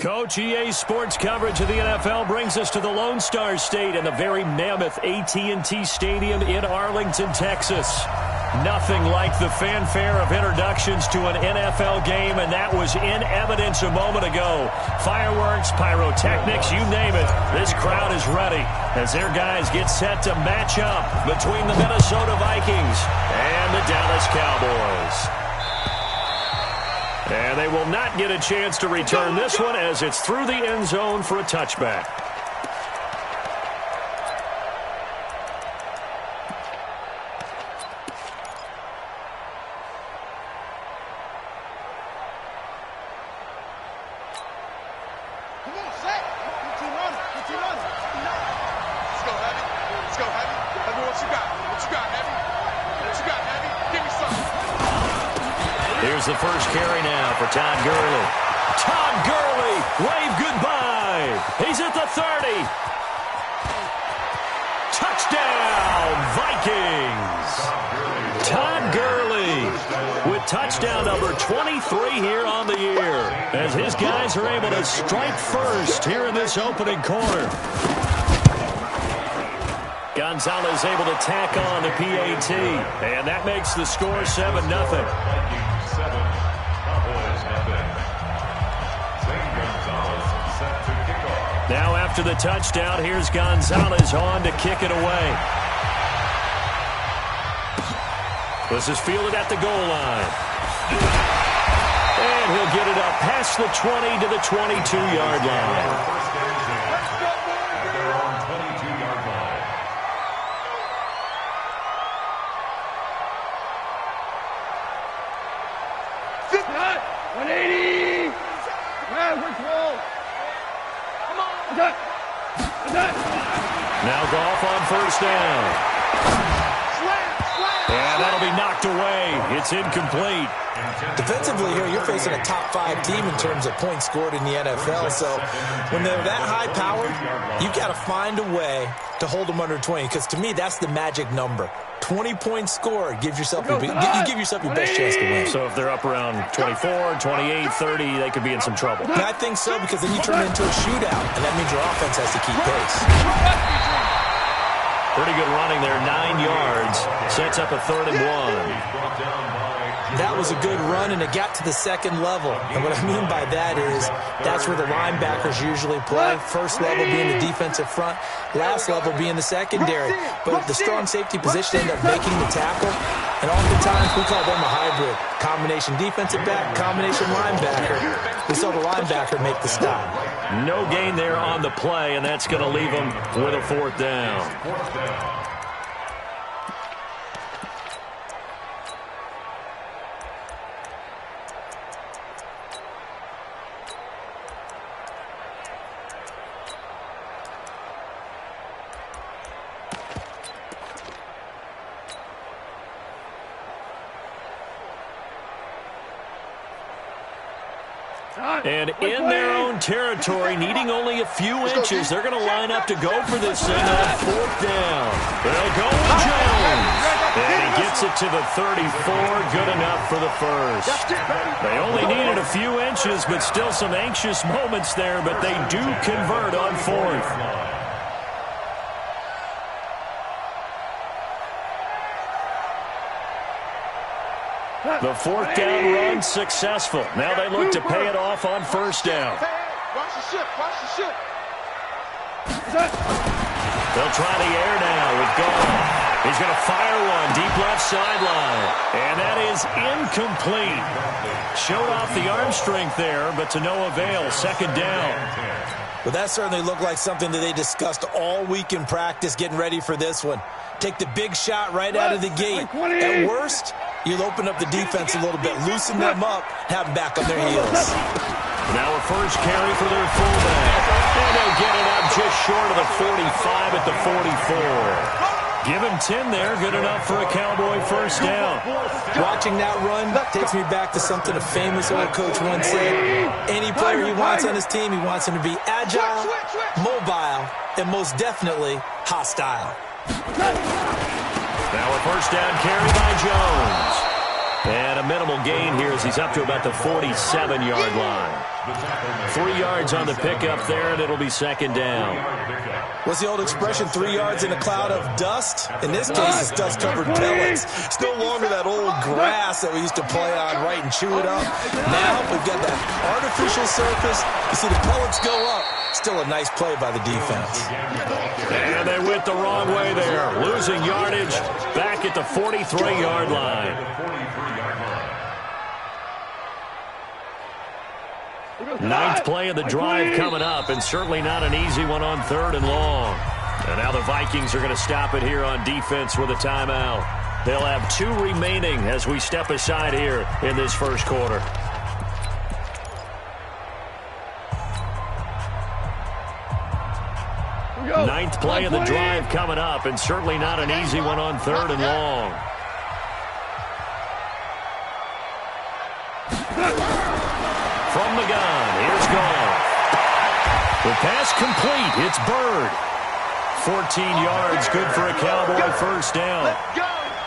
Coach, EA Sports coverage of the NFL brings us to the Lone Star State and the very mammoth AT&T Stadium in Arlington, Texas. Nothing like the fanfare of introductions to an NFL game, and that was in evidence a moment ago. Fireworks, pyrotechnics, you name it. This crowd is ready as their guys get set to match up between the Minnesota Vikings and the Dallas Cowboys. And they will not get a chance to return this one as it's through the end zone for a touchback. Here's the first carry now for Todd Gurley. Todd Gurley, wave goodbye. He's at the 30. Touchdown, Vikings. Todd Gurley with touchdown number 23 here on the year as his guys are able to strike first here in this opening quarter. Gonzalez able to tack on the PAT, and that makes the score 7-0. Now after the touchdown, here's Gonzalez on to kick it away. This is fielded at the goal line. And he'll get it up past the 20 to the 22-yard line. Now Goff on first down. And that'll be knocked away. It's incomplete. Defensively here, you're facing a top-5 team in terms of points scored in the NFL. So when they're that high-powered, you've got to find a way to hold them under 20. Because to me, that's the magic number. 20 points scored gives yourself you give yourself your best chance to win. So if they're up around 24, 28, 30, they could be in some trouble. And I think so, because then you turn it into a shootout, and that means your offense has to keep pace. Pretty good running there, 9 yards. Sets up a 3rd and 1. That was a good run, and it got to the second level. And what I mean by that is that's where the linebackers usually play. First level being the defensive front, last level being the secondary. But the strong safety position ended up making the tackle. And oftentimes we call them a hybrid. Combination defensive back, combination linebacker. We saw the linebacker make the stop. No gain there on the play, and that's going to leave them with a 4th down. And in their own territory, needing only a few inches, they're going to line up to go for this thing on 4th down. They'll go with Jones. And he gets it to the 34. Good enough for the first. They only needed a few inches, but still some anxious moments there, but they do convert on 4th. The 4th down run successful. Now they look to pay it off on 1st down. Watch the ship. Watch the ship. They'll try the air now with Goff. He's going to fire one deep left sideline. And that is incomplete. Showed off the arm strength there, but to no avail. 2nd down. Well, that certainly looked like something that they discussed all week in practice getting ready for this one. Take the big shot right out of the gate. At worst, you'll open up the defense a little bit, loosen them up, have them back on their heels. Now a first carry for their fullback. And they'll get it up just short of the 45 at the 44. Give him 10 there, good enough for a Cowboy 1st down. Watching that run takes me back to something a famous old coach once said. Any player he wants on his team, he wants him to be agile, mobile, and most definitely hostile. Now a 1st down carry by Jones. And a minimal gain here as he's up to about the 47-yard line. 3 yards on the pickup there, and it'll be second down. What's the old expression, 3 yards in a cloud of dust? In this case, it's dust-covered pellets. It's no longer that old grass that we used to play on, right, and chew it up. Now we've got that artificial surface. You see the pellets go up. Still a nice play by the defense. And they went the wrong way there, losing yardage back at the 43-yard line. Ninth play of the drive coming up, and certainly not an easy one on 3rd and long. And now the Vikings are going to stop it here on defense with a timeout. They'll have 2 remaining as we step aside here in this first quarter. Ninth play of the drive coming up, and certainly not an easy one on 3rd and long. From the gun, here's Goff. The pass complete. It's Bird. 14 yards, good for a Cowboy first down.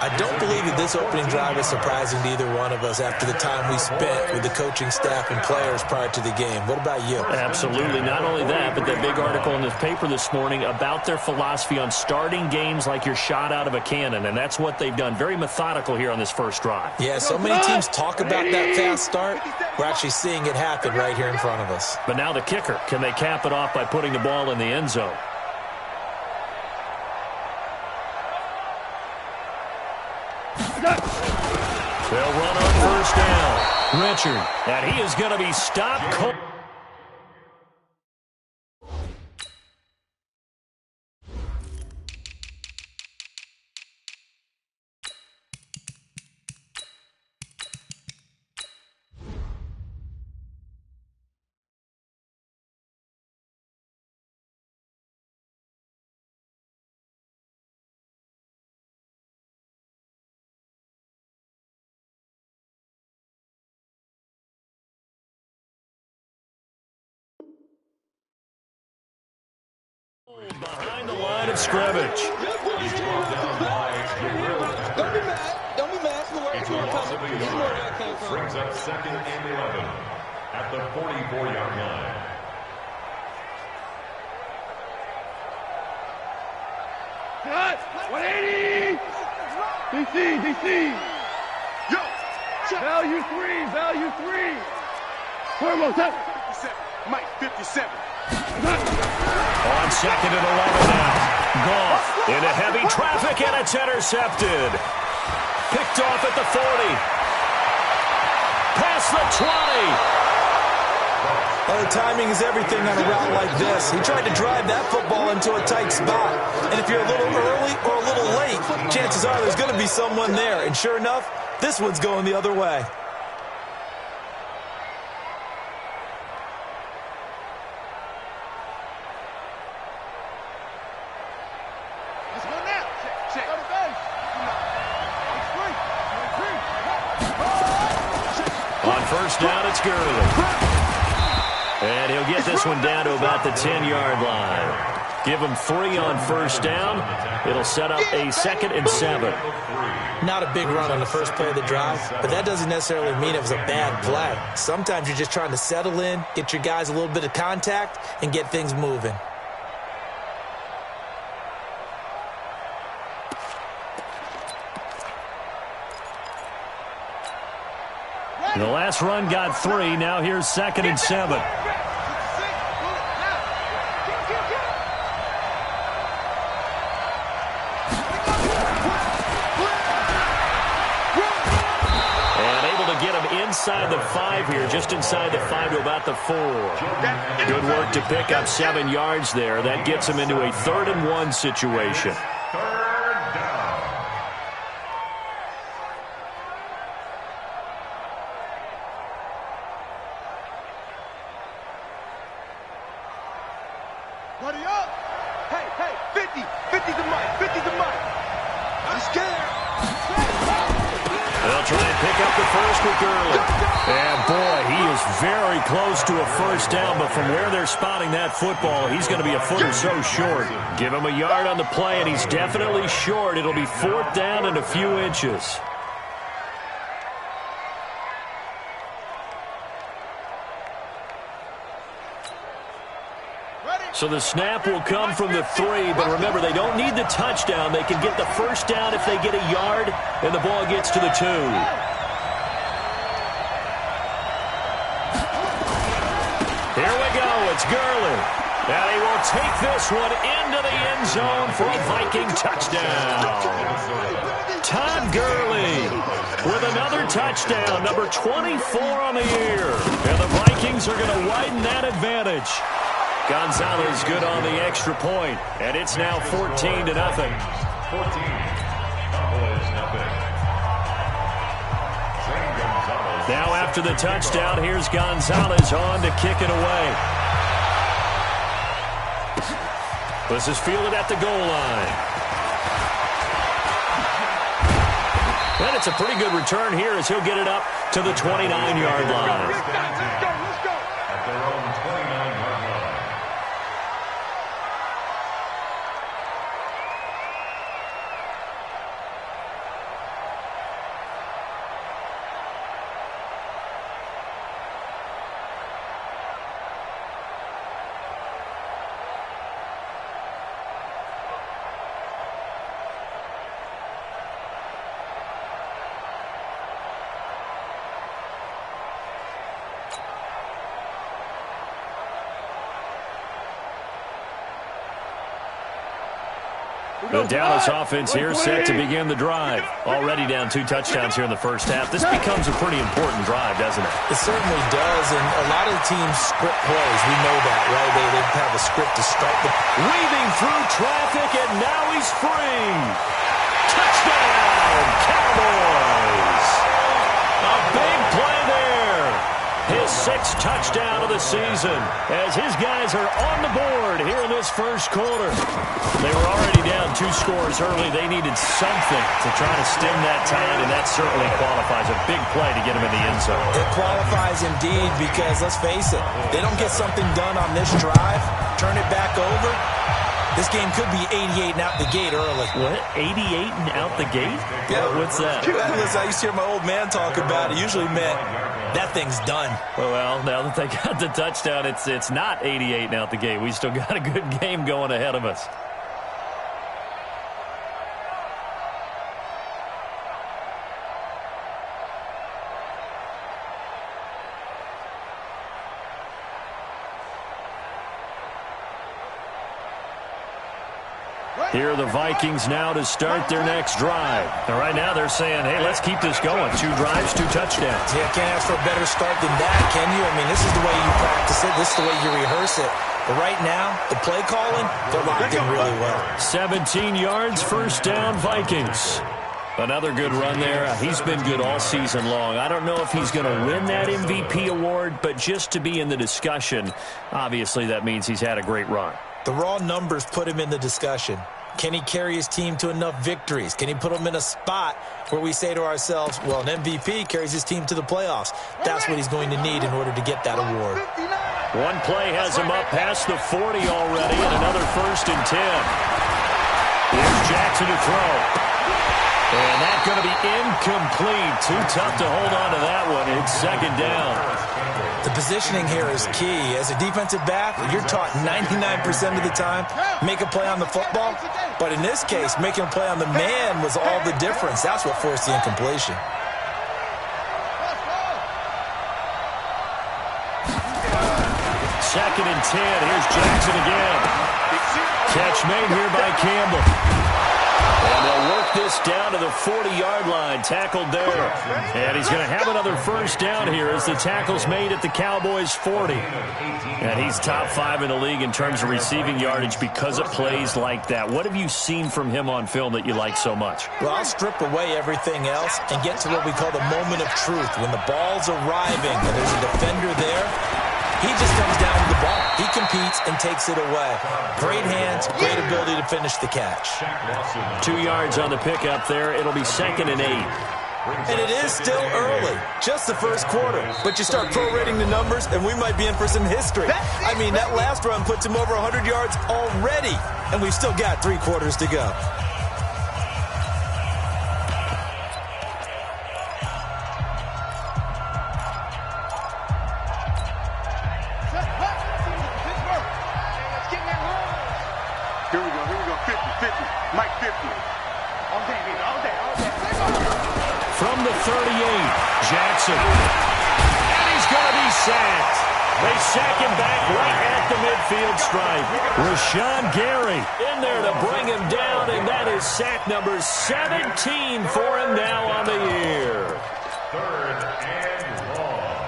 I don't believe that this opening drive is surprising to either one of us after the time we spent with the coaching staff and players prior to the game. What about you? Absolutely. Not only that, but that big article in the paper this morning about their philosophy on starting games like you're shot out of a cannon, and that's what they've done. Very methodical here on this first drive. Yeah, so many teams talk about that fast start. We're actually seeing it happen right here in front of us. But now the kicker. Can they cap it off by putting the ball in the end zone? They'll run on first down. Richard, and he is going to be stopped cold. Behind the line of scrimmage. Don't be mad. Don't be mad. It's more coming. It's more that came from. Brings up 2nd and 11 at the 44-yard line. Cut. 180. DC. Yo. Value 3. Value 3. Turbo 7. 57. Mike 57. On 2nd and 11 now. Goff into heavy traffic, and it's intercepted. Picked off at the 40. Past the 20. Oh, timing is everything on a route like this. He tried to drive that football into a tight spot. And if you're a little early or a little late, chances are there's going to be someone there. And sure enough, this one's going the other way. First down, it's Gurley. And he'll get this one down to about the 10-yard line. Give him 3 on first down. It'll set up a 2nd and 7. Not a big run on the first play of the drive, but that doesn't necessarily mean it was a bad play. Sometimes you're just trying to settle in, get your guys a little bit of contact, and get things moving. The last run got 3. Now here's 2nd and 7. And able to get him inside the 5 here, just inside the 5 to about the 4. Good work to pick up 7 yards there. That gets him into a 3rd and 1 situation. Buddy up. Hey, 50. 50's the mic. 50's the mic. I'm scared. They'll try and pick up the first with Gurley. And boy, he is very close to a first down, but from where they're spotting that football, he's going to be a foot or so short. Give him a yard on the play, and he's definitely short. It'll be 4th down and a few inches. So the snap will come from the 3, but remember, they don't need the touchdown. They can get the first down if they get a yard, and the ball gets to the 2. Here we go. It's Gurley. And he will take this one into the end zone for a Viking touchdown. Todd Gurley with another touchdown, number 24 on the year. And the Vikings are going to widen that advantage. Gonzalez good on the extra point, and it's now 14-0. 14. Cowboys nothing. Now after the touchdown, here's Gonzalez on to kick it away. This is fielded at the goal line. And it's a pretty good return here as he'll get it up to the 29-yard line. Let's go. At their own 29-yard line. The Dallas offense here set to begin the drive. Already down 2 touchdowns here in the first half. This becomes a pretty important drive, doesn't it? It certainly does, and a lot of the teams script plays. We know that, right? They have a script to start the... Weaving through traffic, and now he's free. Touchdown, Cowboys! A big play there. His 6th touchdown of the season as his guys are on the board here in this first quarter. They were already down 2 scores early. They needed something to try to stem that tide, and that certainly qualifies. A big play to get him in the end zone. It qualifies indeed because, let's face it, they don't get something done on this drive, turn it back over. This game could be 88 and out the gate early. What? 88 and out the gate? Yeah. What's that? Listen, I used to hear my old man talk about it. Usually meant that thing's done. Well, now that they got the touchdown, it's not 88 and out the gate. We still got a good game going ahead of us. Here are the Vikings now to start their next drive. And right now they're saying, hey, let's keep this going. 2 drives, 2 touchdowns. Yeah, can't ask for a better start than that, can you? I mean, this is the way you practice it. This is the way you rehearse it. But right now, the play calling, they're locked in really well. 17 yards, first down, Vikings. Another good run there. He's been good all season long. I don't know if he's going to win that MVP award, but just to be in the discussion, obviously that means he's had a great run. The raw numbers put him in the discussion. Can he carry his team to enough victories? Can he put them in a spot where we say to ourselves, well, an MVP carries his team to the playoffs. That's what he's going to need in order to get that award. One play has him up past the 40 already, and another 1st and 10. Here's Jackson to throw. And that's going to be incomplete. Too tough to hold on to that one. It's 2nd down. The positioning here is key. As a defensive back, you're taught 99% of the time, make a play on the football. But in this case, making a play on the man was all the difference. That's what forced the incompletion. Second and 10. Here's Jackson again. Catch made here by Campbell. And they'll work this down to the 40-yard line. Tackled there. And he's going to have another first down here as the tackle's made at the Cowboys' 40. And he's top 5 in the league in terms of receiving yardage because of plays like that. What have you seen from him on film that you like so much? Well, I'll strip away everything else and get to what we call the moment of truth. When the ball's arriving and there's a defender there, he just comes down with the ball. He competes and takes it away. Great hands, great ability to finish the catch. 2 yards on the pickup there. It'll be 2nd and 8. And it is still early, just the first quarter. But you start prorating the numbers, and we might be in for some history. I mean, that last run puts him over 100 yards already, and we've still got 3 quarters to go. Mike 50. All day, baby. All day, all day. From the 38, Jackson. And he's going to be sacked. They sack him back right at the midfield stripe. Rashawn Gary in there to bring him down, and that is sack number 17 for him now on the year. 3rd and long.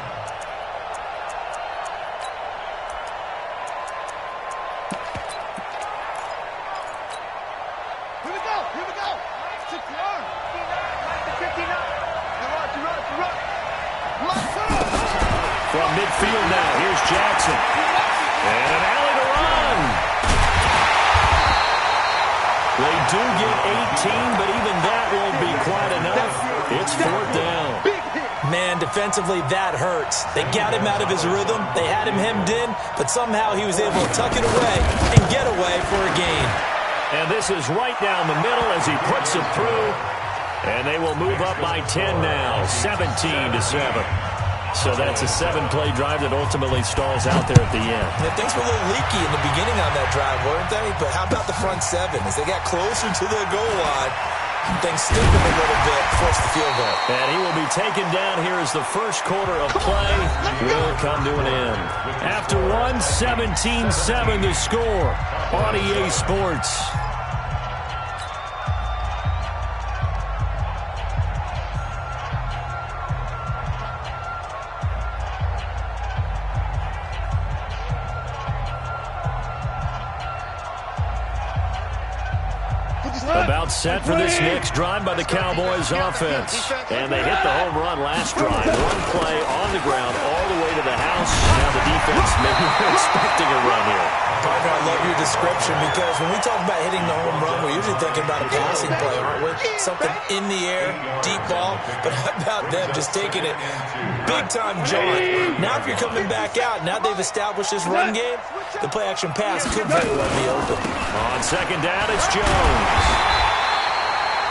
Here we go. Here we go. 61. 59. Run. From midfield now, here's Jackson. And an alley to run. They do get 18, but even that won't be quite enough. It's 4th down. Man, defensively, that hurts. They got him out of his rhythm. They had him hemmed in, but somehow he was able to tuck it away and get away for a gain. And this is right down the middle as he puts it through. And they will move up by 10 now, 17-7. So that's a 7-play drive that ultimately stalls out there at the end. Yeah, things were a little leaky in the beginning on that drive, weren't they? But how about the front 7? As they got closer to the goal line, things stiffened a little bit, forced the field goal. And he will be taken down here as the first quarter of play will come to an end. After 17-7 the score on EA Sports. About set for this next drive by the Cowboys offense. And they hit the home run last drive. One play on the ground all the way to the house. Now the defense maybe expecting a run here. Partner, I love your description because when we talk about hitting the home run, we're usually thinking about a passing play, aren't we? Something in the air, deep ball. But how about them just taking it big-time jaunt? Now if you're coming back out, now they've established this run game, the play-action pass could very well be open. On second down, it's Jones.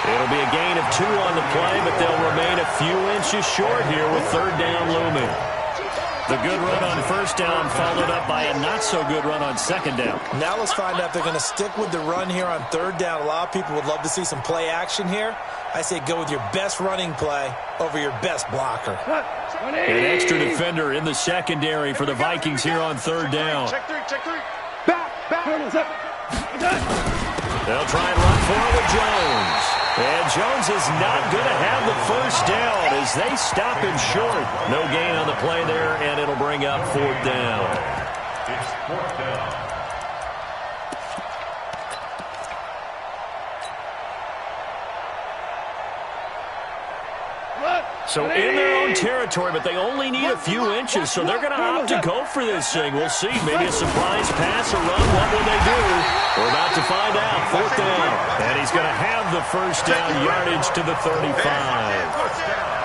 It'll be a gain of 2 on the play, but they'll remain a few inches short here with 3rd down looming. The good run on first down followed up by a not-so-good run on second down. Now let's find out if they're going to stick with the run here on 3rd down. A lot of people would love to see some play action here. I say go with your best running play over your best blocker. An extra defender in the secondary for the Vikings here on 3rd down. Check 3, check 3. Back. They'll try and run for it with Jones. And Jones is not going to have the first down as they stop him short. No gain on the play there, and it'll bring up 4th down. It's 4th down. So in their own territory, but they only need a few inches, so they're going to opt to go for this thing. We'll see. Maybe a surprise pass or run. What will they do? We're about to find out. 4th down. And he's going to have the first down yardage to the 35.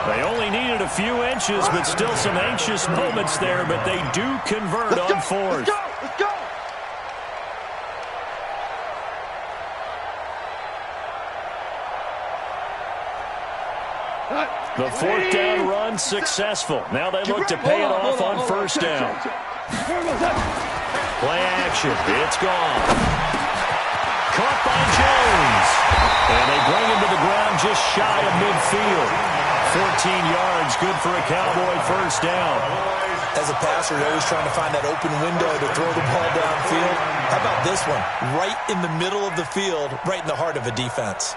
They only needed a few inches, but still some anxious moments there, but they do convert on 4th. Let's go. The 4th down run successful. Now they look to pay it off on first down. Play action. It's gone. Caught by Jones. And they bring him to the ground just shy of midfield. 14 yards, good for a Cowboy first down. As a passer, you're always trying to find that open window to throw the ball downfield. How about this one? Right in the middle of the field, right in the heart of a defense.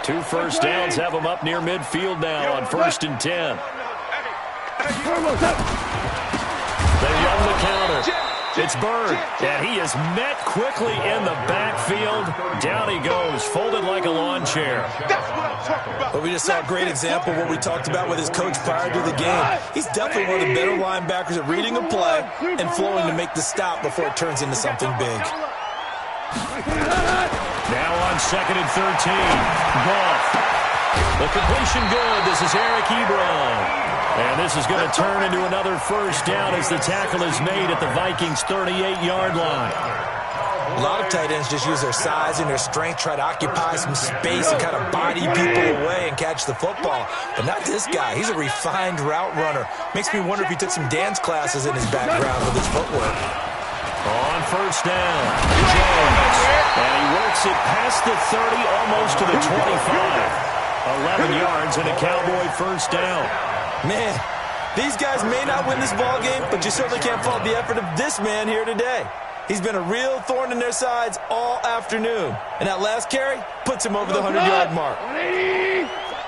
2 first downs have them up near midfield now on 1st and 10. They run the counter. It's Bird, and he is met quickly in the backfield. Down he goes, folded like a lawn chair. That's what I'm talking about. But we just saw a great example of what we talked about with his coach prior to the game. He's definitely one of the better linebackers at reading a play and flowing to make the stop before it turns into something big. Now on 2nd and 13. Goff. The completion good. This is Eric Ebron. And this is going to turn into another first down as the tackle is made at the Vikings' 38-yard line. A lot of tight ends just use their size and their strength, try to occupy some space and kind of body people away and catch the football. But not this guy. He's a refined route runner. Makes me wonder if he took some dance classes in his background with his footwork. On first down, Jones. And he works it past the 30, almost to the 25. 11 yards and a Cowboy first down. Man, these guys may not win this ball game, but you certainly can't fault the effort of this man here today. He's been a real thorn in their sides all afternoon. And that last carry puts him over the 100-yard mark. Watch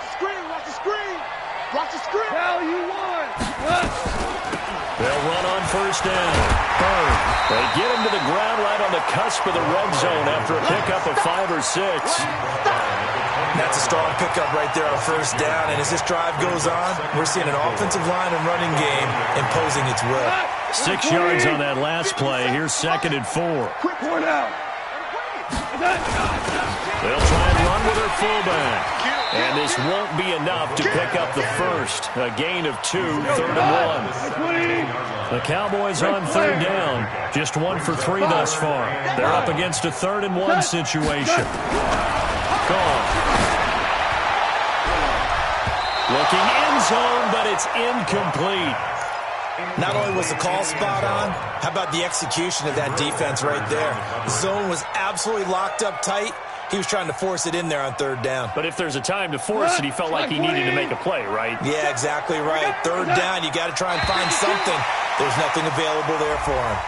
the screen, watch the screen. Watch the screen. Hell, you won. They'll run on first down. Bird. They get him to the ground right on the cusp of the red zone after a pickup of 5 or 6. That's a strong pickup right there on first down. And as this drive goes on, we're seeing an offensive line and running game imposing its will. 6 yards on that last play. Here's 2nd and 4. Quick point out. They'll try and run with their fullback. And this won't be enough to pick up the first. A gain of 2, 3rd and 1. The Cowboys on 3rd down. Just 1 for 3 thus far. They're up against a 3rd and 1 situation. Gone. Looking end zone, but it's incomplete. Not only was the call spot on, how about the execution of that defense right there? The zone was absolutely locked up tight. He was trying to force it in there on 3rd down. But if there's a time to force it, he felt like he needed to make a play, right? Yeah, exactly right. 3rd down, you got to try and find something. There's nothing available there for him.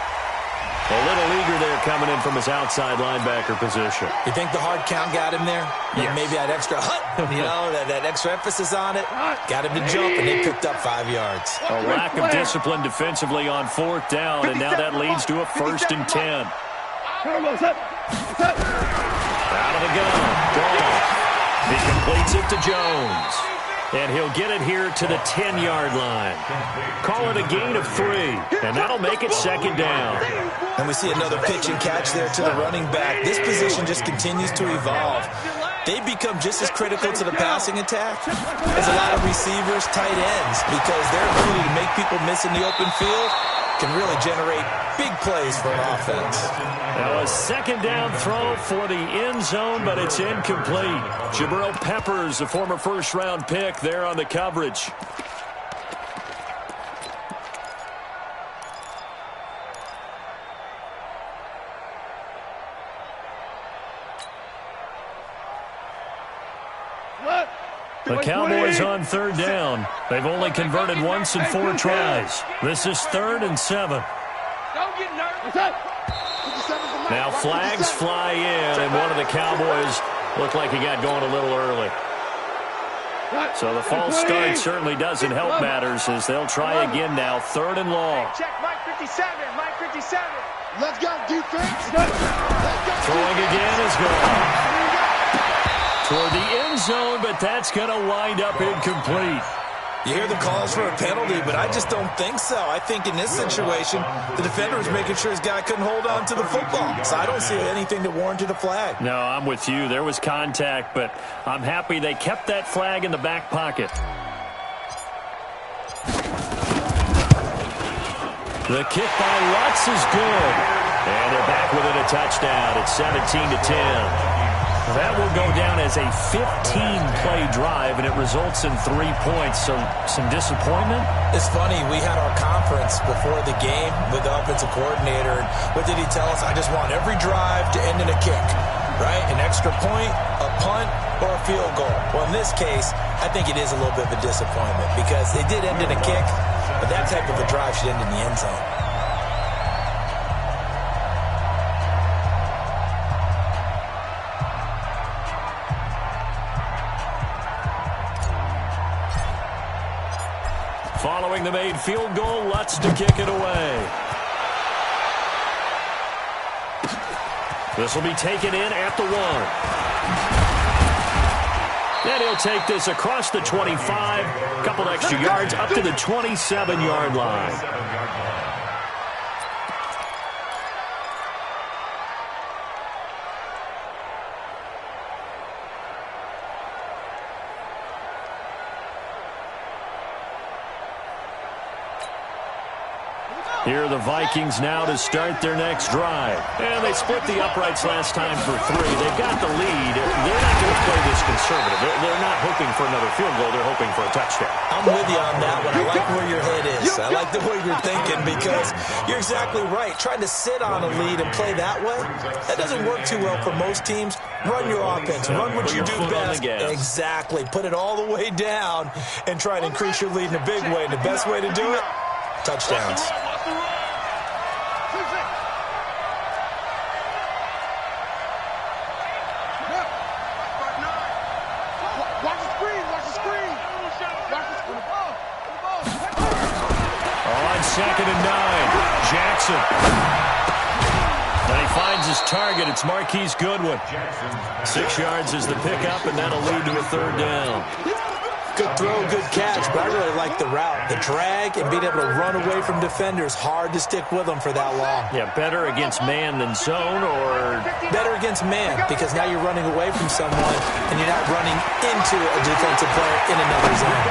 A little eager there coming in from his outside linebacker position. You think the hard count got him there? Yes. Maybe that extra that extra emphasis on it got him to jump, and they picked up 5 yards. A lack of discipline defensively on 4th down, and now that leads to a 1st and 10. Out of the gun. Gone. He completes it to Jones. And he'll get it here to the 10-yard line. Call it a gain of 3, and that'll make it 2nd down. And we see another pitch and catch there to the running back. This position just continues to evolve. They become just as critical to the passing attack as a lot of receivers, tight ends, because their ability to make people miss in the open field can really generate big plays for an offense. Now a 2nd down throw for the end zone, but it's incomplete. Jabril Peppers, a former first-round pick, there on the coverage. The Cowboys on 3rd down. They've only converted once in 4 tries. This is 3rd and 7. Don't get nervous. Now flags fly in, and one of the Cowboys looked like he got going a little early. So the false start certainly doesn't help matters as they'll try again now. 3rd and long. Check Mike 57. Mike 57. Let's go, defense. Throwing again is gone. Toward the end zone, but that's going to wind up incomplete. You hear the calls for a penalty, but I just don't think so. I think in this situation, the defender was making sure his guy couldn't hold on to the football. So I don't see anything that warranted a flag. No, I'm with you. There was contact, but I'm happy they kept that flag in the back pocket. The kick by Lutz is good. And they're back within a touchdown. It's 17-10. That will go down as a 15-play drive, and it results in 3 points. So some disappointment? It's funny. We had our conference before the game with the offensive coordinator. And what did he tell us? I just want every drive to end in a kick, right? An extra point, a punt, or a field goal. Well, in this case, I think it is a little bit of a disappointment because they did end in a kick, but that type of a drive should end in the end zone. Following the made field goal, Lutz to kick it away. This will be taken in at the 1. And he'll take this across the 25, a couple extra yards up to the 27-yard line. Here are the Vikings now to start their next drive. And they split the uprights last time for 3. They've got the lead. They're not going to play this conservative. They're not hoping for another field goal. They're hoping for a touchdown. I'm with you on that one. I like where your head is. I like the way you're thinking because you're exactly right. Trying to sit on a lead and play that way, that doesn't work too well for most teams. Run your offense. Run what you do best. Exactly. Put it all the way down and try and increase your lead in a big way. And the best way to do it, touchdowns. Second and 9. Jackson. And he finds his target. It's Marquise Goodwin. 6 yards is the pickup, and that'll lead to a 3rd down. Good throw, good catch, but I really like the route. The drag and being able to run away from defenders, hard to stick with them for that long. Yeah, better against man than zone, or? Better against man, because now you're running away from someone, and you're not running into a defensive player in another zone.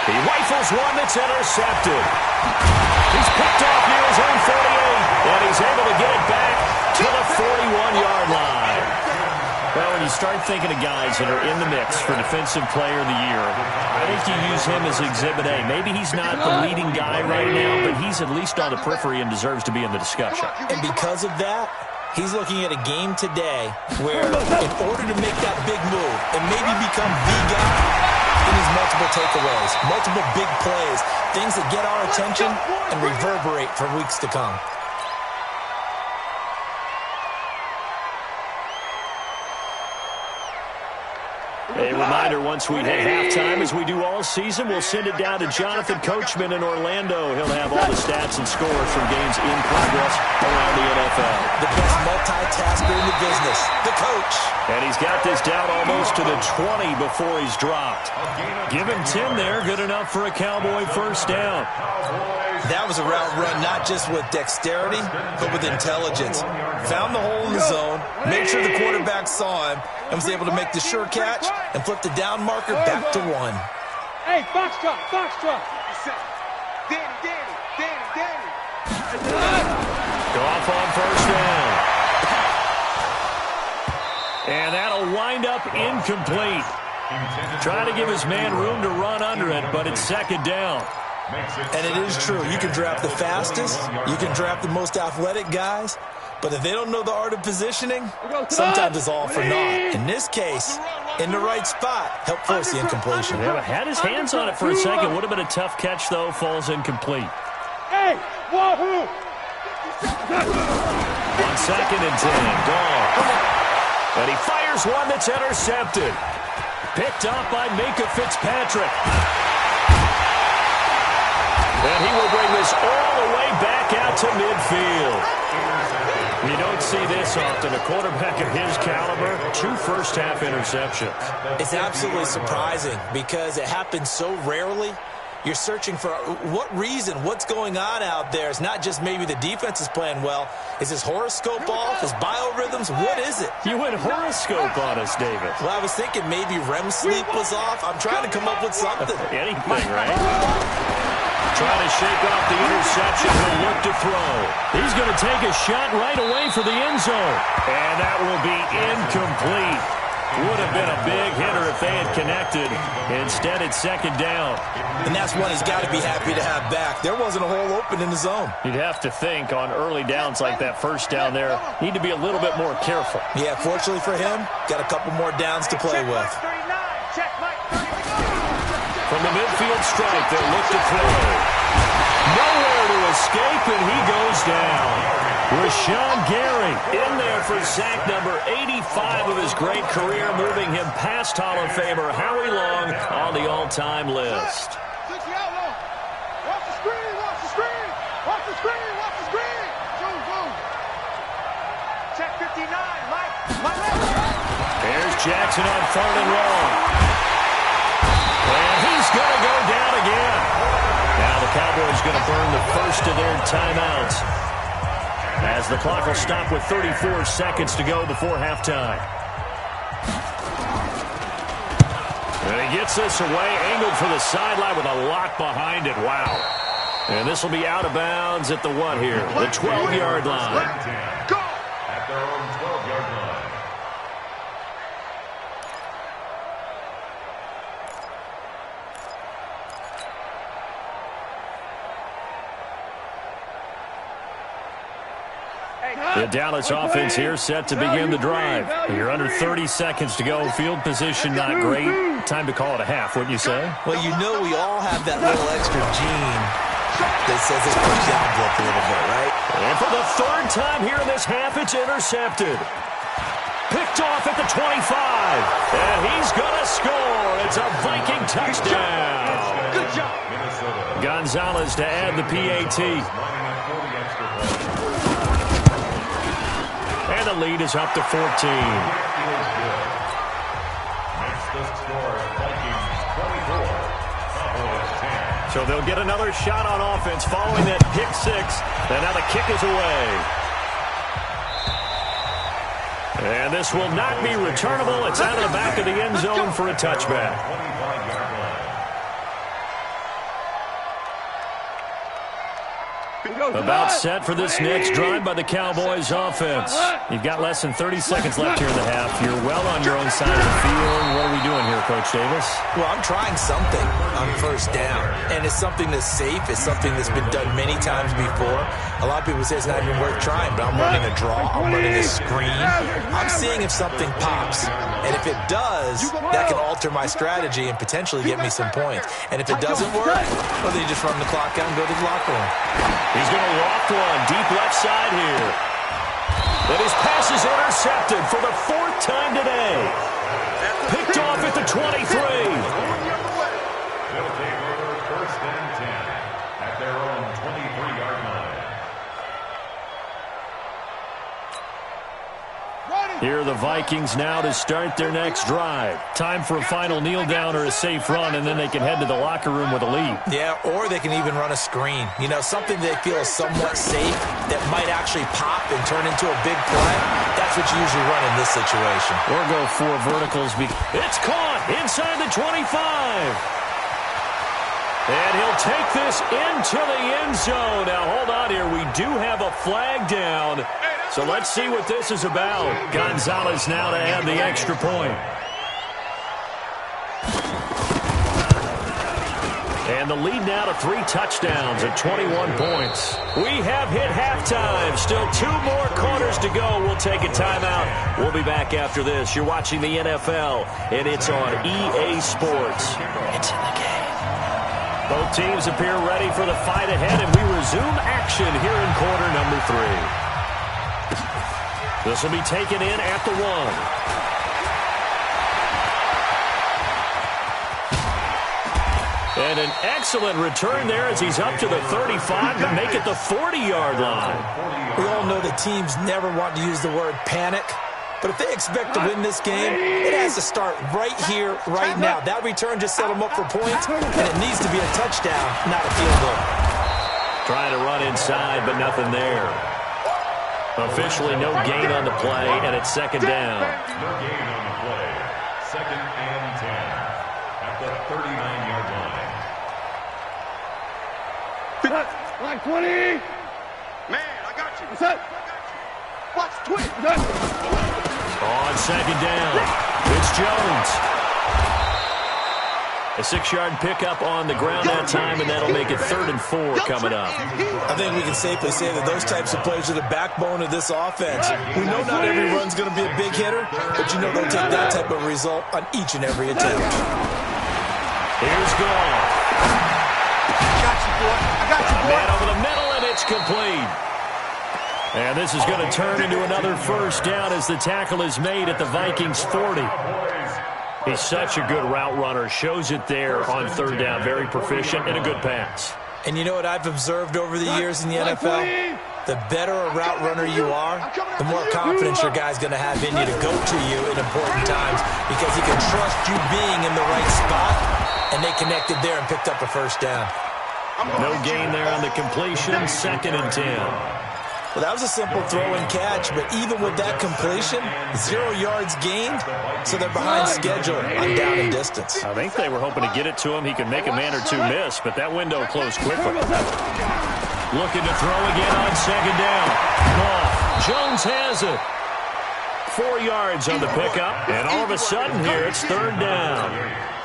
He rifles one that's intercepted. He's picked off near his own 48, and he's able to get it back to the 41-yard line. Well, when you start thinking of guys that are in the mix for Defensive Player of the Year, I think you use him as Exhibit A. Maybe he's not the leading guy right now, but he's at least on the periphery and deserves to be in the discussion. And because of that, he's looking at a game today where in order to make that big move and maybe become the guy, he needs multiple takeaways, multiple big plays, things that get our attention and reverberate for weeks to come. A reminder, once we hit halftime, as we do all season, we'll send it down to Jonathan Coachman in Orlando. He'll have all the stats and scores from games in progress around the NFL. The best multitasker in the business, the coach. And he's got this down almost to the 20 before he's dropped. Give him 10 there, good enough for a Cowboy 1st down. That was a route run not just with dexterity, but with intelligence. Found the hole in the zone, made sure the quarterback saw him, and was able to make the sure catch and flip the down marker back to 1. Hey, Foxtrot, Foxtrot. Danny. Go off on 1st down. And that'll wind up incomplete. Trying to give his man room to run under it, but it's 2nd down. And it is true. You can draft the fastest. You can draft the most athletic guys. But if they don't know the art of positioning, sometimes it's all for naught. In this case, in the right spot, help force the incompletion. Yeah, had his hands on it for a second. Would have been a tough catch, though. Falls incomplete. Hey, wahoo! On 2nd and 10, Gall. And he fires one that's intercepted. Picked up by Minka Fitzpatrick. And he will bring this all the way back out to midfield. You don't see this often. A quarterback of his caliber, 2 first-half interceptions. It's absolutely surprising because it happens so rarely. You're searching for what reason, what's going on out there. It's not just maybe the defense is playing well. Is his horoscope off? His biorhythms? What is it? You went horoscope on us, David. Well, I was thinking maybe REM sleep was off. I'm trying to come up with something. Anything, right? Trying to shake off the interception. He'll look to throw. He's going to take a shot right away for the end zone. And that will be incomplete. Would have been a big hitter if they had connected. Instead, it's 2nd down. And that's one he's got to be happy to have back. There wasn't a hole open in the zone. You'd have to think on early downs like that 1st down there, need to be a little bit more careful. Yeah, fortunately for him, got a couple more downs to play with. From the midfield stripe, they'll look to throw. Nowhere to escape, and he goes down. Rashawn Gary in there for sack number 85 of his great career, moving him past Hall of Famer Howie Long on the all-time list. Watch the screen, watch the screen, watch the screen, watch the screen. Zoom. Check 59, Mike. There's Jackson on 3rd and long. And he's going to go down again. Now the Cowboys going to burn the first of their timeouts, as the clock will stop with 34 seconds to go before halftime. And he gets this away, angled for the sideline with a lock behind it. Wow. And this will be out of bounds at the what here? The 12-yard line. Go! At their own 12-yard line. The Dallas offense here set to begin the drive. You're under 30 seconds to go. Field position not great. Time to call it a half, wouldn't you say? Well, you know we all have that little extra gene that says this push the envelope a little bit, right? And for the third time here in this half, it's intercepted. Picked off at the 25. And he's going to score. It's a Viking touchdown. Good job. Gonzalez to add the PAT. And the lead is up to 14. Makes the score Vikings 24, Cowboys 10. So they'll get another shot on offense following that pick six. And now the kick is away. And this will not be returnable. It's out of the back of the end zone for a touchback. 25-yard line. About set for this next drive by the Cowboys offense. You've got less than 30 seconds left here in the half. You're well on your own side of the field. What are we doing here, Coach Davis? Well, I'm trying something on first down, and it's something that's safe. It's something that's been done many times before. A lot of people say it's not even worth trying, but I'm running a draw. I'm running a screen. I'm seeing if something pops, and if it does, that can alter my strategy and potentially get me some points. And if it doesn't work, well, then you just run the clock out and go to the locker room. He's going to loft one deep left side here. And his pass is intercepted for the fourth time today. Picked off at the 23. They'll take over first and 10 at their own 23-yard line. Here are the Vikings now to start their next drive. Time for a final kneel down or a safe run, and then they can head to the locker room with a lead. Yeah, or they can even run a screen. You know, something they feel is somewhat safe that might actually pop and turn into a big play. That's what you usually run in this situation. Or go four verticals. It's caught inside the 25. And he'll take this into the end zone. Now, hold on here. We do have a flag down. So let's see what this is about. Gonzalez now to add the extra point. And the lead now to 3 touchdowns at 21 points. We have hit halftime. Still 2 more quarters to go. We'll take a timeout. We'll be back after this. You're watching the NFL, and it's on EA Sports. It's in the game. Both teams appear ready for the fight ahead, and we resume action here in quarter number 3. This will be taken in at the 1. And an excellent return there as he's up to the 35 to make it the 40-yard line. We all know that teams never want to use the word panic, but if they expect to win this game, it has to start right here, right now. That return just set them up for points, and it needs to be a touchdown, not a field goal. Trying to run inside, but nothing there. Officially no gain on the play, and it's second down. No gain on the play. Second and 10 at the 39-yard line. Line 20. Man, I got you. What's up? Watch twist. On second down, it's Jones. A 6-yard pickup on the ground that time, and that'll make it 3rd and 4 coming up. I think we can safely say that those types of plays are the backbone of this offense. We know not every run's going to be a big hitter, but you know they'll take that type of result on each and every attempt. Here's Goff. I got you, boy. I got you, boy. Man over the middle, and it's complete. And this is going to turn into another first down as the tackle is made at the Vikings 40. He's such a good route runner. Shows it there on 3rd down. Very proficient and a good pass. And you know what I've observed over the years in the NFL? The better a route runner you are, the more confidence your guy's going to have in you to go to you in important times because he can trust you being in the right spot, and they connected there and picked up a first down. No gain there on the completion. 2nd and 10. Well, that was a simple throw and catch, but even with that completion, 0 yards gained, so they're behind schedule on down and distance. I think they were hoping to get it to him. He could make a man or two miss, but that window closed quickly. Looking to throw again on second down. Goff. Jones has it. 4 yards on the pickup, and all of a sudden here, it's third down.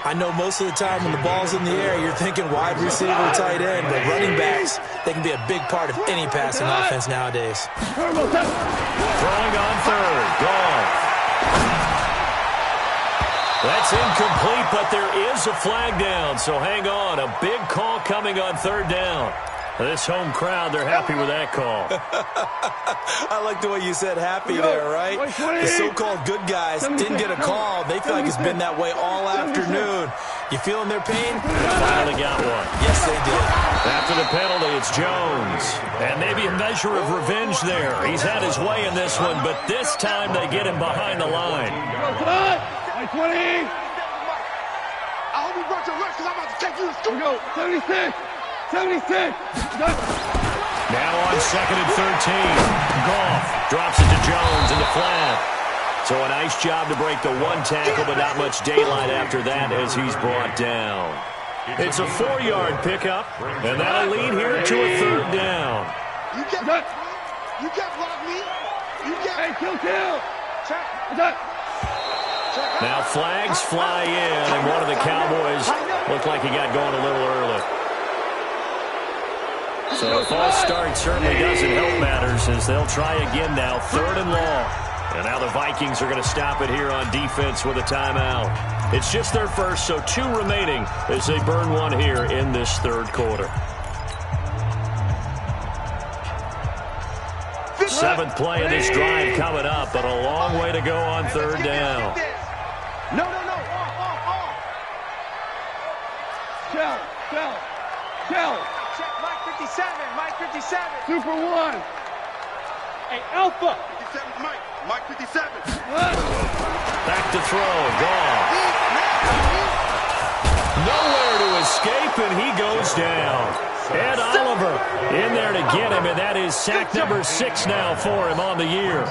I know most of the time when the ball's in the air, you're thinking wide receiver, tight end, but running backs, they can be a big part of any passing offense nowadays. Throwing on third. Goff. That's incomplete, but there is a flag down, so hang on. A big call coming on third down. This home crowd, they're happy with that call. I like the way you said happy there, right? The so-called good guys didn't get a call. They feel like it's been that way all afternoon. You feeling their pain? They finally got one. Yes, they did. After the penalty, it's Jones. And maybe a measure of revenge there. He's had his way in this one, but this time they get him behind the line. I hope you brought your lunch because I'm about to take you to school. Go, 76. 76. Now on second and 13. Goff drops it to Jones in the flat. So a nice job to break the one tackle, but not much daylight after that as he's brought down. It's a 4-yard pickup, and that'll lead here to a third down. You get block me. You get. Hey, kill. Check. Now flags fly in, and one of the Cowboys looked like he got going a little early. So a false start certainly doesn't help matters as they'll try again now, third and long. And now the Vikings are going to stop it here on defense with a timeout. It's just their first, so 2 remaining as they burn one here in this third quarter. 7th play of this drive coming up, but a long way to go on third down. No. Shell. Check Mike 57. Super 1. Hey, Alpha. 57 Mike 57. Back to throw. Goff. Nowhere to escape, and he goes down. Ed Oliver in there to get him, and that is sack number 6 now for him on the year.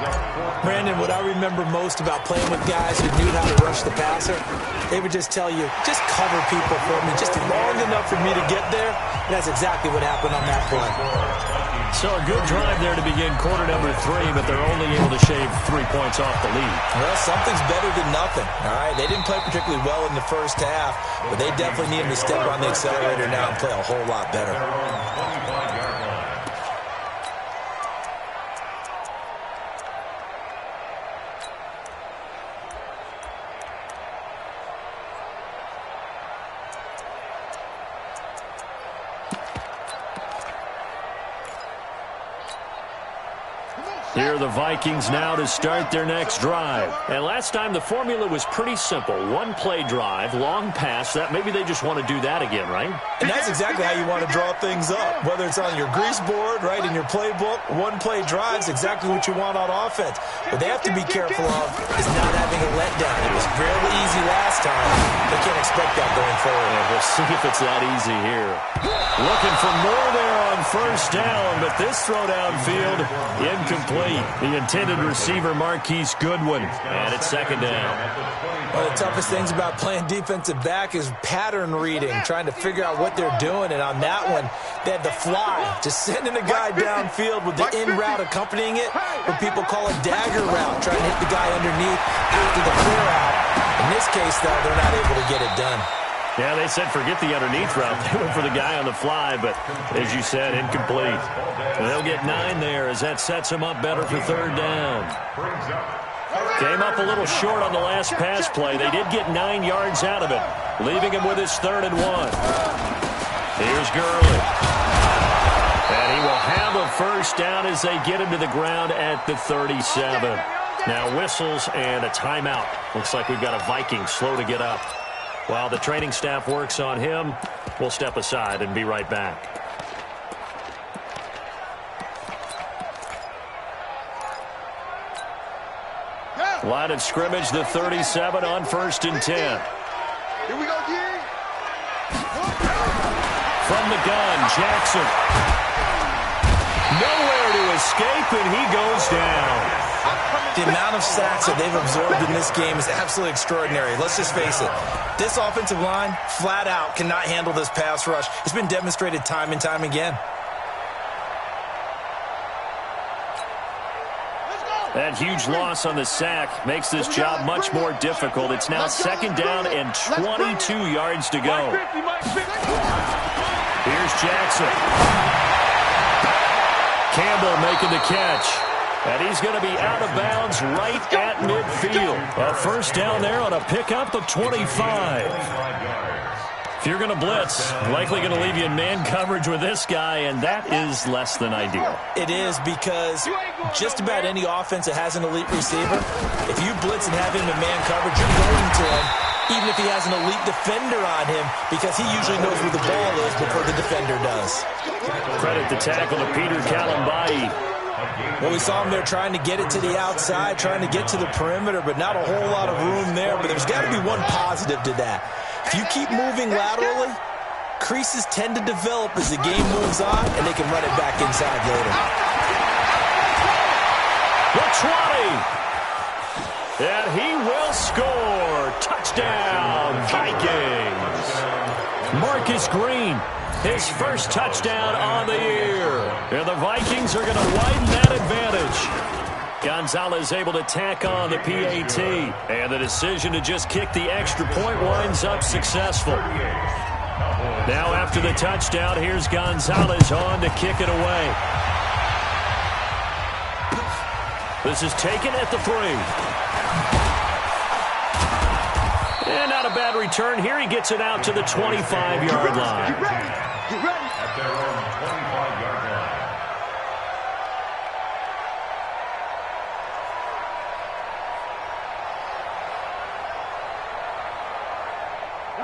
Brandon, what I remember most about playing with guys who knew how to rush the passer, they would just tell you, just cover people for me, just long enough for me to get there. And that's exactly what happened on that play. So a good drive there to begin quarter number 3, but they're only able to shave 3 points off the lead. Well, something's better than nothing, all right? They didn't play particularly well in the first half, but they definitely need to step on the accelerator now and play a whole lot better. Here are the Vikings now to start their next drive. And last time the formula was pretty simple. 1-play drive, long pass. That maybe they just want to do that again, right? And that's exactly how you want to draw things up. Whether it's on your grease board, right, in your playbook, 1-play drive's exactly what you want on offense. What they have to be careful of is not having a letdown. It was fairly easy last time. They can't expect that going forward. Yeah, we'll see if it's that easy here. Looking for more there on first down, but this throw downfield incomplete. The intended receiver, Marquise Goodwin, and it's second down. One of the toughest things about playing defensive back is pattern reading, trying to figure out what they're doing. And on that one, they had the fly, just sending a guy downfield with the in route accompanying it, what people call a dagger route, trying to hit the guy underneath after the clear out. In this case, though, they're not able to get it done. Yeah, they said forget the underneath route. They went for the guy on the fly, but as you said, incomplete. And they'll get 9 there as that sets them up better for third down. Came up a little short on the last pass play. They did get 9 yards out of it, leaving him with his 3rd and 1. Here's Gurley. And he will have a first down as they get him to the ground at the 37. Now whistles and a timeout. Looks like we've got a Viking slow to get up. While the training staff works on him, we'll step aside and be right back. Line of scrimmage, the 37 on 1st and 10. Here we go, Gary. From the gun, Jackson. Nowhere to escape, and he goes down. The amount of sacks that they've absorbed in this game is absolutely extraordinary. Let's just face it. This offensive line, flat out, cannot handle this pass rush. It's been demonstrated time and time again. That huge loss on the sack makes this job much more difficult. It's now second down and 22 yards to go. Here's Jackson. Campbell making the catch. And he's going to be out of bounds right at midfield. A first down there on a pickup of 25. If you're going to blitz, likely going to leave you in man coverage with this guy, and that is less than ideal. It is, because just about any offense that has an elite receiver, if you blitz and have him in man coverage, you're going to him, even if he has an elite defender on him, because he usually knows where the ball is before the defender does. Credit the tackle to Peter Kalambai. Well, we saw him there trying to get it to the outside, trying to get to the perimeter, but not a whole lot of room there. But there's got to be one positive to that. If you keep moving laterally, creases tend to develop as the game moves on, and they can run it back inside later. The 20. And he will score. Touchdown, Vikings. Marcus Green, his first touchdown on the year. And the Vikings are going to widen that advantage. Gonzalez able to tack on the PAT. And the decision to just kick the extra point winds up successful. Now after the touchdown, here's Gonzalez on to kick it away. This is taken at the 3. And not a bad return here. He gets it out to the 25-yard line. Get ready. At their own 25-yard line.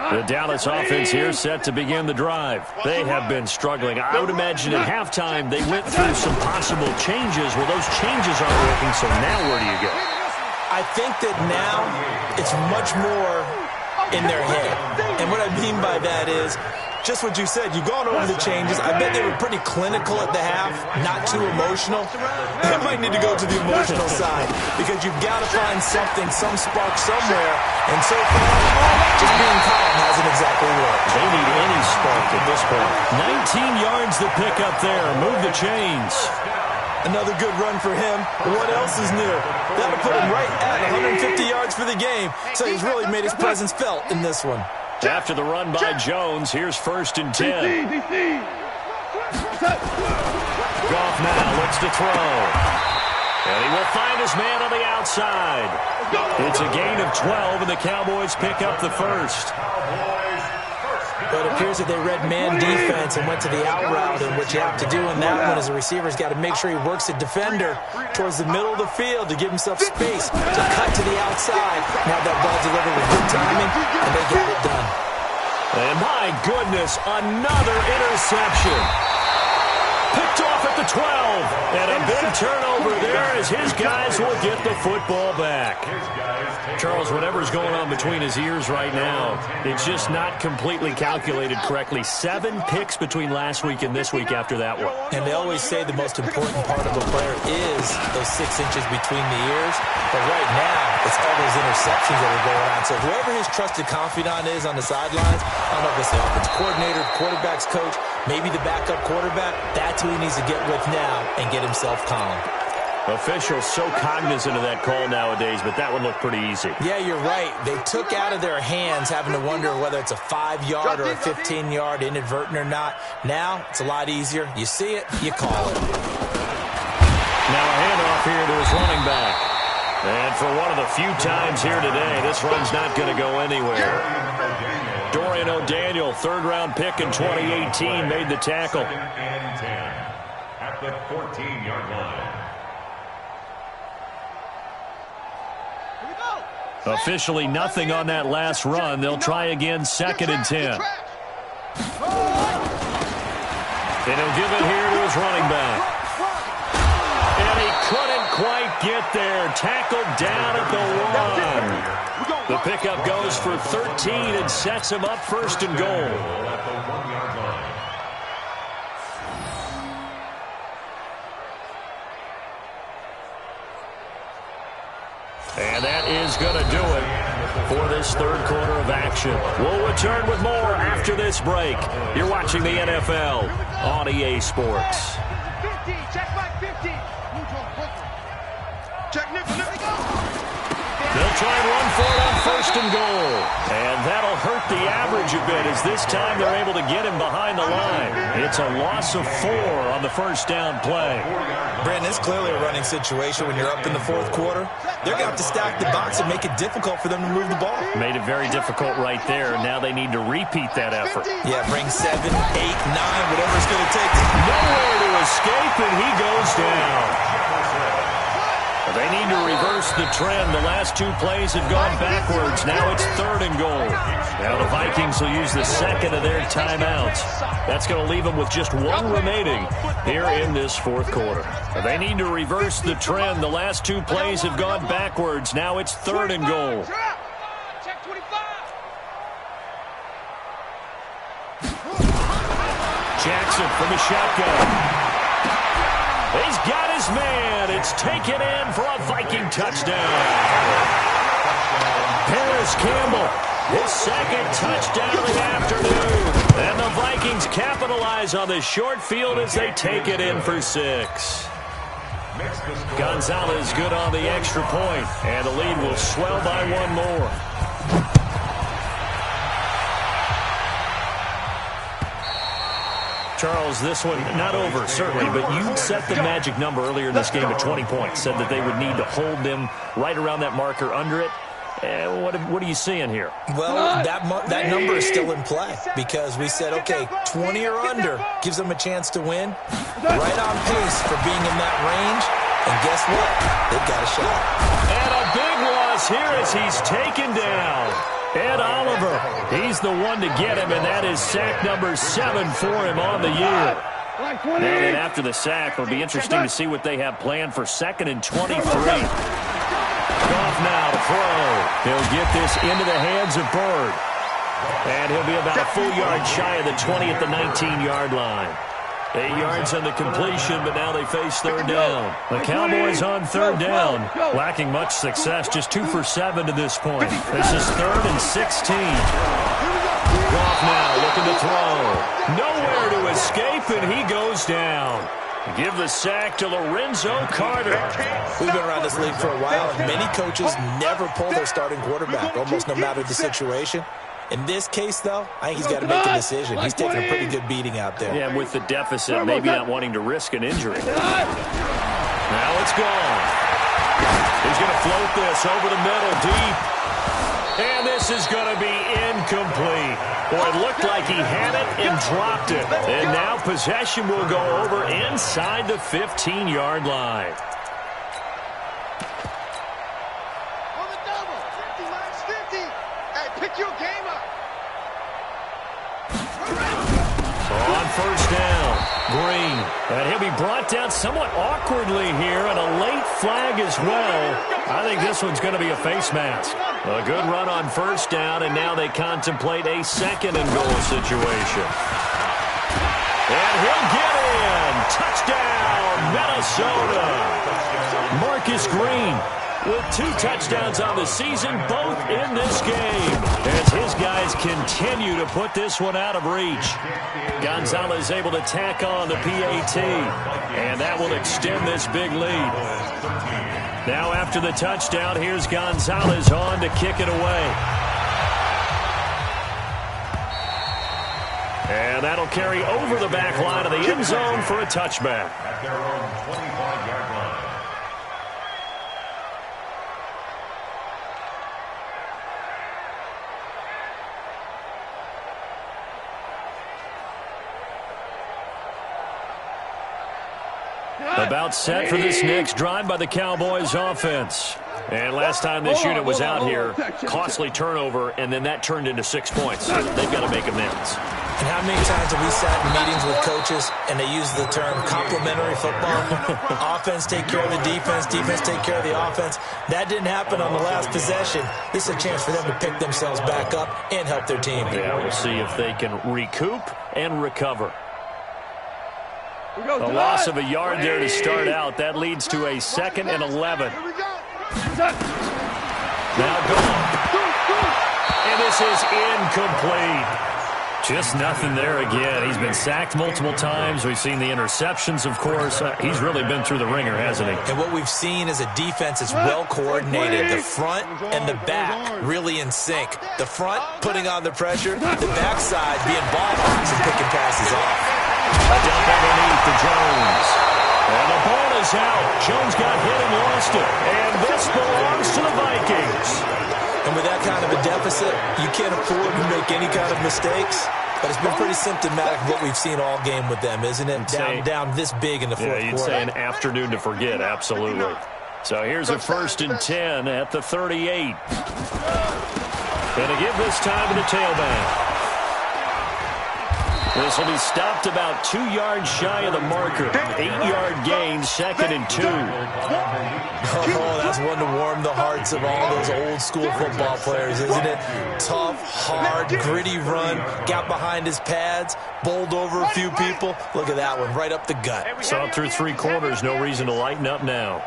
The Dallas offense here set to begin the drive. They have been struggling. I would imagine at halftime they went through some possible changes. Well, those changes aren't working, so now where do you go? I think that now it's much more in their head. And what I mean by that is just what you said. You've gone over the changes. I bet they were pretty clinical at the half, not too emotional. They might need to go to the emotional side, because you've got to find something, some spark somewhere. And so far, just being calm hasn't exactly worked. They need any spark at this point. 19 yards to pick up there. Move the chains. Another good run for him. What else is new? That'll put him right at 150 yards for the game. So he's really made his presence felt in this one. After the run by Jones, here's 1st and 10. Goff now looks to throw. And he will find his man on the outside. It's a gain of 12, and the Cowboys pick up the first. But it appears that they read man defense and went to the out route, and what you have to do in that one as a receiver's got to make sure he works the defender towards the middle of the field to give himself space to cut to the outside. Now that ball delivered with good timing, and they got it done. And my goodness, another interception. Picked off at the 12, and a big turnover there as his guys will get the football back. Charles, whatever's going on between his ears right now, it's just not completely calculated correctly. 7 picks between last week and this week after that one. And they always say the most important part of a player is those 6 inches between the ears. But right now, it's all those interceptions that are going on. So whoever his trusted confidant is on the sidelines, I don't know if it's the offensive coordinator, quarterback's coach, maybe the backup quarterback, that's who he needs to get with now and get himself calm. Officials so cognizant of that call nowadays, but that one looked pretty easy. Yeah, you're right. They took out of their hands having to wonder whether it's a 5-yard or a 15-yard, inadvertent or not. Now, it's a lot easier. You see it, you call it. Now a handoff here to his running back. And for one of the few times here today, this run's not going to go anywhere. Dorian O'Daniel, 3rd-round pick in 2018, made the tackle. 2nd and 10 at the 14-yard line. Officially nothing on that last run. They'll try again, 2nd and 10. And he'll give it here to his running back. And he couldn't quite get there. Tackled down at the 1. The pickup goes for 13 and sets him up 1st and goal. And that is going to do it for this third quarter of action. We'll return with more after this break. You're watching the NFL on EA Sports. 50, check back 50. Check nickel. They'll try and run for it on first and goal. And that'll hurt the average a bit as this time they're able to get him behind the line. It's a loss of 4 on the first down play. Brandon, it's clearly a running situation when you're up in the fourth quarter. They're going to have to stack the box and make it difficult for them to move the ball. Made it very difficult right there. Now they need to repeat that effort. Yeah, bring 7, 8, 9, whatever it's going to take. Nowhere to escape, and he goes down. They need to reverse the trend. The last 2 plays have gone backwards. Now it's 3rd and goal. Now the Vikings will use the second of their timeouts. That's going to leave them with just 1 remaining here in this fourth quarter. They need to reverse the trend. The last 2 plays have gone backwards. Now it's 3rd and goal. Check 25. Jackson from the shotgun. He's got his man. It's taken in for a Viking touchdown. Paris Campbell, his 2nd touchdown of the afternoon. And the Vikings capitalize on the short field as they take it in for 6. Gonzalez good on the extra point, and the lead will swell by 1 more. Charles, this one not over, certainly, but you set the magic number earlier in this game at 20 points. Said that they would need to hold them right around that marker under it. What are you seeing here? Well, that number is still in play because we said, okay, 20 or under gives them a chance to win. Right on pace for being in that range. And guess what? They've got a shot. And a big loss here as he's taken down. Ed Oliver, he's the one to get him, and that is sack number 7 for him on the year. And then after the sack, it'll be interesting to see what they have planned for 2nd and 23. Goff now to throw. He'll get this into the hands of Bird. And he'll be about a full yard shy of the 20 at the 19-yard line. 8 yards on the completion, but now they face 3rd down. The Cowboys on 3rd down, lacking much success, just 2 for 7 to this point. This is 3rd and 16. Goff now looking to throw. Nowhere to escape, and he goes down. Give the sack to Lorenzo Carter. We've been around this league for a while, and many coaches never pull their starting quarterback, almost no matter the situation. In this case, though, I think he's got to make a decision. He's taking a pretty good beating out there. Yeah, with the deficit, maybe not wanting to risk an injury. Now it's gone. He's going to float this over the middle deep. And this is going to be incomplete. Boy, it looked like he had it and dropped it. And now possession will go over inside the 15-yard line. On the double. 50 minus 50. Hey, pick your game up. On first down, Green. And he'll be brought down somewhat awkwardly here, and a late flag as well. I think this one's going to be a face mask. A good run on first down, and now they contemplate a 2nd and goal situation. And he'll get in. Touchdown, Minnesota. Marcus Green with 2 touchdowns on the season, both in this game, as his guys continue to put this one out of reach. Gonzalez able to tack on the PAT, and that will extend this big lead. Now after the touchdown, here's Gonzalez on to kick it away. And that'll carry over the back line of the end zone for a touchback. At their own 25-yard line. About set for this next drive by the Cowboys offense. And last time this unit was out here, costly turnover, and then that turned into 6 points. They've got to make amends. And how many times have we sat in meetings with coaches and they use the term complementary football? Offense take care of the defense, defense take care of the offense. That didn't happen on the last possession. This is a chance for them to pick themselves back up and help their team. Yeah, we'll see if they can recoup and recover. A loss of a yard there to start out. That leads to a 2nd and 11. Now gone. And this is incomplete. Just nothing there again. He's been sacked multiple times. We've seen the interceptions, of course. He's really been through the ringer, hasn't he? And what we've seen is a defense that's well coordinated. The front and the back really in sync. The front putting on the pressure. The backside being ball hawks and picking passes off. A dump underneath to Jones. And the ball is out. Jones got hit and lost it. And this belongs to the Vikings. And with that kind of a deficit, you can't afford to make any kind of mistakes. But it's been pretty symptomatic of what we've seen all game with them, isn't it? Down this big in the fourth quarter. You'd say an afternoon to forget, absolutely. So here's a 1st and 10 at the 38. Going to give this time to the tailback. This will be stopped about 2 yards shy of the marker. 8-yard gain, 2nd and 2. Oh, that's one to warm the hearts of all those old-school football players, isn't it? Tough, hard, gritty run, got behind his pads, bowled over a few people. Look at that one, right up the gut. Saw it through 3 quarters, no reason to lighten up now.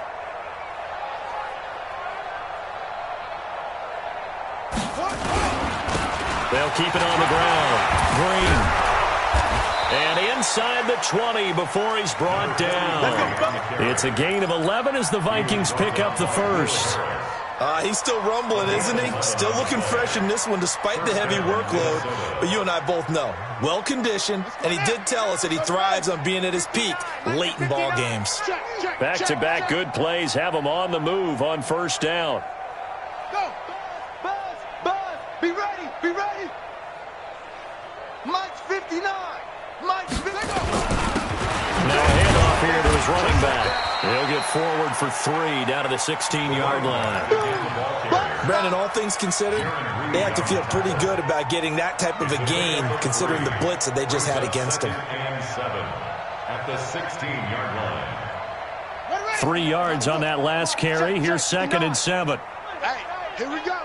They'll keep it on the ground. Green. And inside the 20 before he's brought down. It's a gain of 11 as the Vikings pick up the first. He's still rumbling, isn't he? Still looking fresh in this one despite the heavy workload. But you and I both know, well-conditioned, and he did tell us that he thrives on being at his peak late in ball games. Back-to-back good plays have him on the move on 1st down. Go! Buzz! Be ready! Be ready! Mike's 59! Mike's 59! Now a handoff here to his running back. He'll get forward for 3 down to the 16-yard line. Brandon, all things considered, they have to feel pretty good about getting that type of a gain considering the blitz that they just had against them. At the 16-yard line. 3 yards on that last carry. Here's 2nd and 7. Hey, here we go.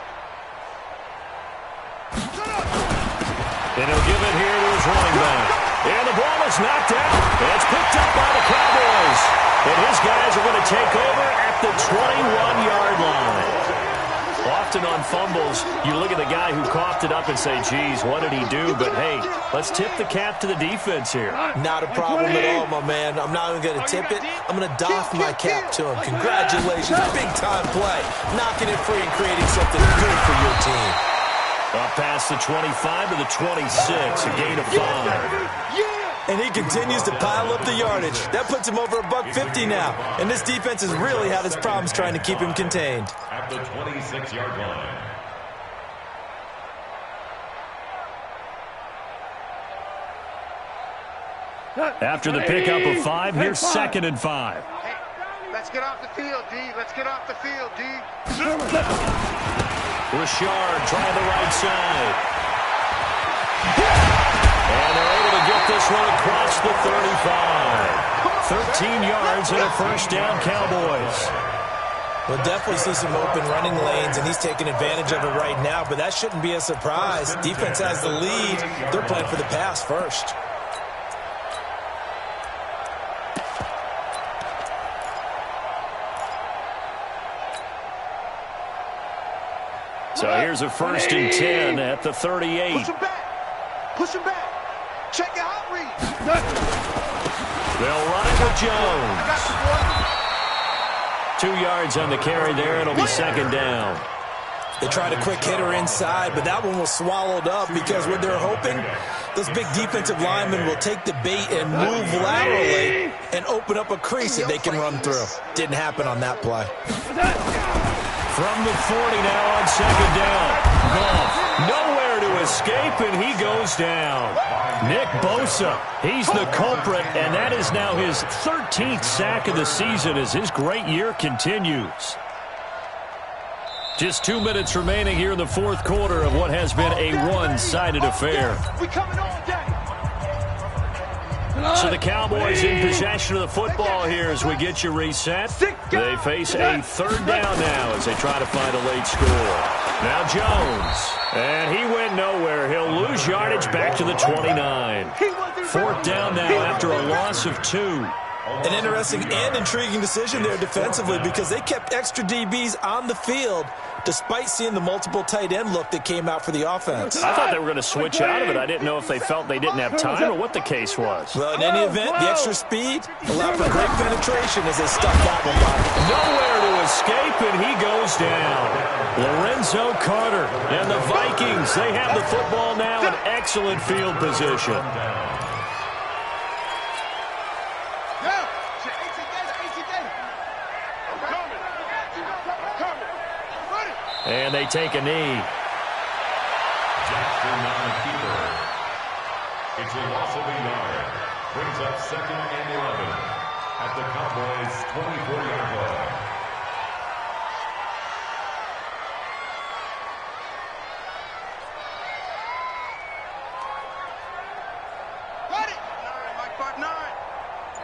And he'll give it here to his running back. And the ball is knocked out. And it's picked up by the Cowboys. And his guys are going to take over at the 21-yard line. Often on fumbles, you look at the guy who coughed it up and say, geez, what did he do? But, hey, let's tip the cap to the defense here. Not a problem at all, my man. I'm not even going to tip it. I'm going to doff my cap to him. Congratulations. Big-time play. Knocking it free and creating something good for your team. Up past the 25 to the 26, a gain of 5. And he continues to pile up the yardage. That puts him over $150 now. And this defense has really had its problems trying to keep him contained. At the 26-yard line. After the pickup of 5, here's 2nd and 5. Hey, let's get off the field, D. Let's get off the field, D. Richard trying the right side. And they're able to get this one across the 35. 13 yards and a 1st down, Cowboys. We'll definitely see some open running lanes, and he's taking advantage of it right now, but that shouldn't be a surprise. Defense has the lead. They're playing for the pass first. So here's a 1st and 10 at the 38. Push him back. Push him back. Check your outreach. They'll run it with Jones. 2 yards on the carry there. It'll be 2nd down. They tried a quick hitter inside, but that one was swallowed up because what they're hoping, those big defensive linemen will take the bait and move laterally and open up a crease that they can run through. Didn't happen on that play. From the 40 now on 2nd down. Goff nowhere to escape, and he goes down. Nick Bosa, he's the culprit, and that is now his 13th sack of the season as his great year continues. Just 2 minutes remaining here in the fourth quarter of what has been a one-sided affair. We coming all day. So the Cowboys in possession of the football here as we get you reset. They face a 3rd down now as they try to find a late score. Now Jones, and he went nowhere. He'll lose yardage back to the 29. 4th down now after a loss of 2. An interesting and intriguing decision there defensively because they kept extra DBs on the field despite seeing the multiple tight end look that came out for the offense. I thought they were going to switch out of it. I didn't know if they felt they didn't have time or what the case was. Well, in any event, the extra speed allowed for great penetration as they stuck that one by. Nowhere to escape, and he goes down. Lorenzo Carter and the Vikings, they have the football now in excellent field position. And they take a knee. Jackson on the keeper. It's a loss of a yard. Brings up 2nd and 11 at the Cowboys' 24-yard line.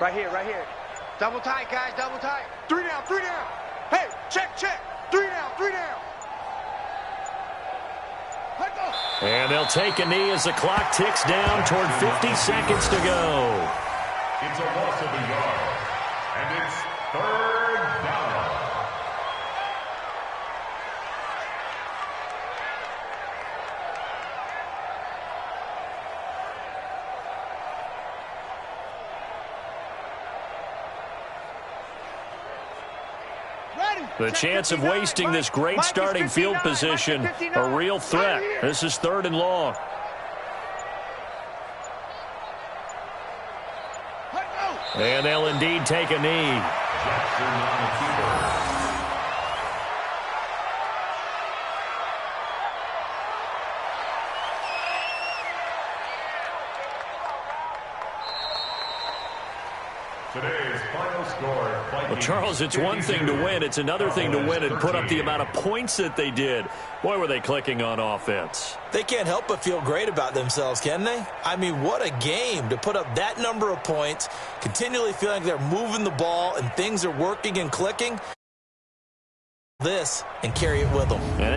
Right here, right here. Double tight, guys, double tight. 3 down, 3 down. Hey, check, check. 3 down, 3 down. And they'll take a knee as the clock ticks down toward 50 seconds to go. It's a loss of a yard. And it's 3rd down. The chance of wasting this great starting field position, a real threat. This is 3rd and long. And they'll indeed take a knee. Jackson on the keeper. Today's final score. Well, Charles, it's one thing to win. It's another thing to win and put up the amount of points that they did. Boy, were they clicking on offense. They can't help but feel great about themselves, can they? I mean, what a game to put up that number of points, continually feeling they're moving the ball and things are working and clicking. This and carry it with them.